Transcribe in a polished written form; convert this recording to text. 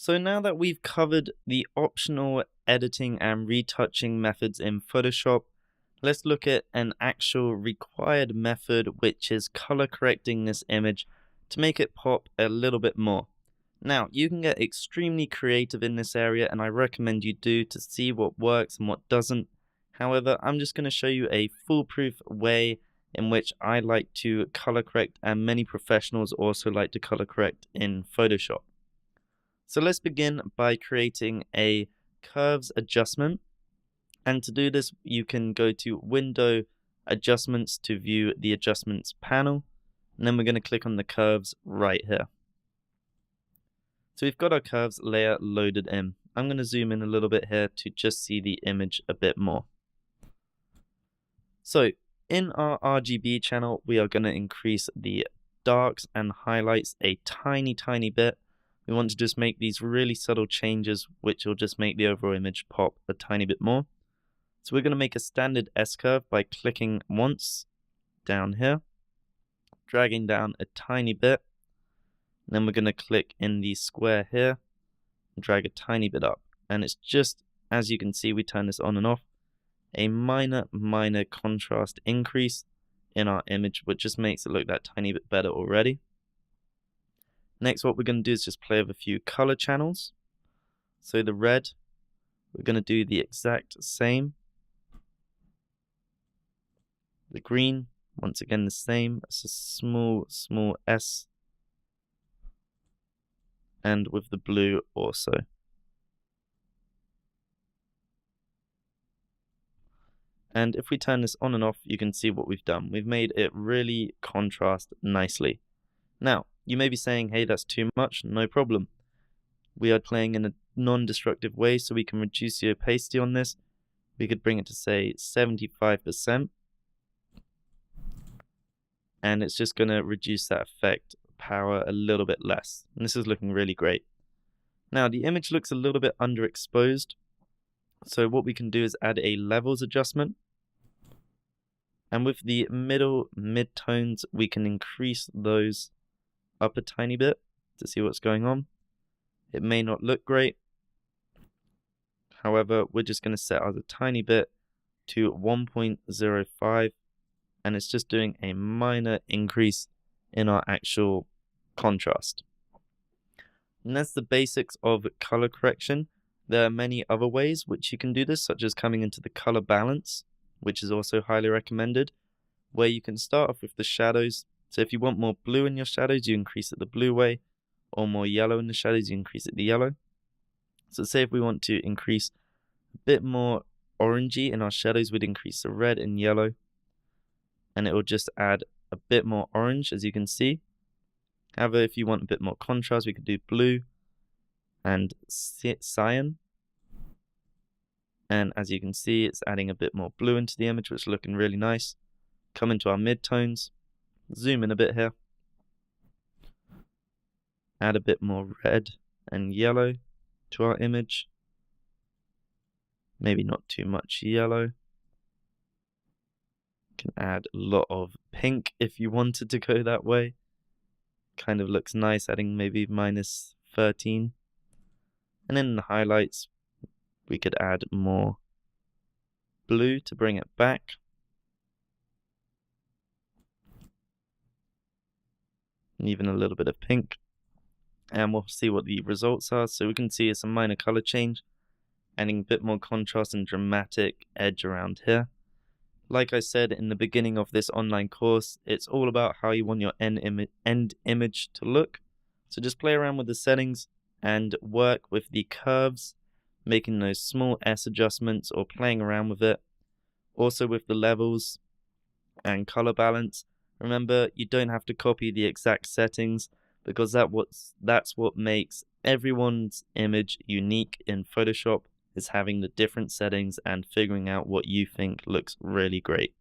So now that we've covered the optional editing and retouching methods in Photoshop, let's look at an actual required method, which is color correcting this image to make it pop a little bit more. Now, you can get extremely creative in this area, and I recommend you do to see what works and what doesn't. However, I'm just going to show you a foolproof way in which I like to color correct, and many professionals also like to color correct in Photoshop. So let's begin by creating a curves adjustment. And to do this, you can go to Window Adjustments to view the Adjustments panel. And then we're going to click on the curves right here. So we've got our curves layer loaded in. I'm going to zoom in a little bit here to just see the image a bit more. So in our RGB channel, we are going to increase the darks and highlights a tiny bit. We want to just make these really subtle changes, which will just make the overall image pop a tiny bit more. So we're going to make a standard S-curve by clicking once down here, dragging down a tiny bit. And then we're going to click in the square here and drag a tiny bit up. And it's just, as you can see, we turn this on and off, a minor contrast increase in our image, which just makes it look that tiny bit better already. Next, what we're going to do is just play with a few color channels. So the red, we're going to do the exact same. The green, once again the same. It's a small S. And with the blue also. And if we turn this on and off, you can see what we've done. We've made it really contrast nicely. Now, you may be saying, hey, that's too much. No problem. We are playing in a non-destructive way, so we can reduce the opacity on this. We could bring it to, say, 75%. And it's just going to reduce that effect power a little bit less. And this is looking really great. Now, the image looks a little bit underexposed. So what we can do is add a levels adjustment. And with the mid-tones, we can increase those up a tiny bit to see what's going on. It may not look great. However, we're just going to set ours a tiny bit to 1.05, and it's just doing a minor increase in our actual contrast. And that's the basics of color correction. There are many other ways which you can do this, such as coming into the color balance, which is also highly recommended, where you can start off with the shadows. So if you want more blue in your shadows, you increase it the blue way, or more yellow in the shadows, you increase it the yellow. So say if we want to increase a bit more orangey in our shadows, we'd increase the red and yellow, and it will just add a bit more orange, as you can see. However, if you want a bit more contrast, we could do blue and cyan. And as you can see, it's adding a bit more blue into the image, which is looking really nice. Come into our mid-tones. Zoom in a bit here. Add a bit more red and yellow to our image. Maybe not too much yellow. Can add a lot of pink if you wanted to go that way. Kind of looks nice, adding maybe -13. And then in the highlights, we could add more blue to bring it back. And even a little bit of pink, and we'll see what the results are. So we can see it's a minor color change, adding a bit more contrast and dramatic edge around here. Like I said in the beginning of this online course, it's all about how you want your end image to look. So just play around with the settings and work with the curves, making those small S adjustments or playing around with it. Also with the levels and color balance. Remember, you don't have to copy the exact settings, because that's what makes everyone's image unique in Photoshop, is having the different settings and figuring out what you think looks really great.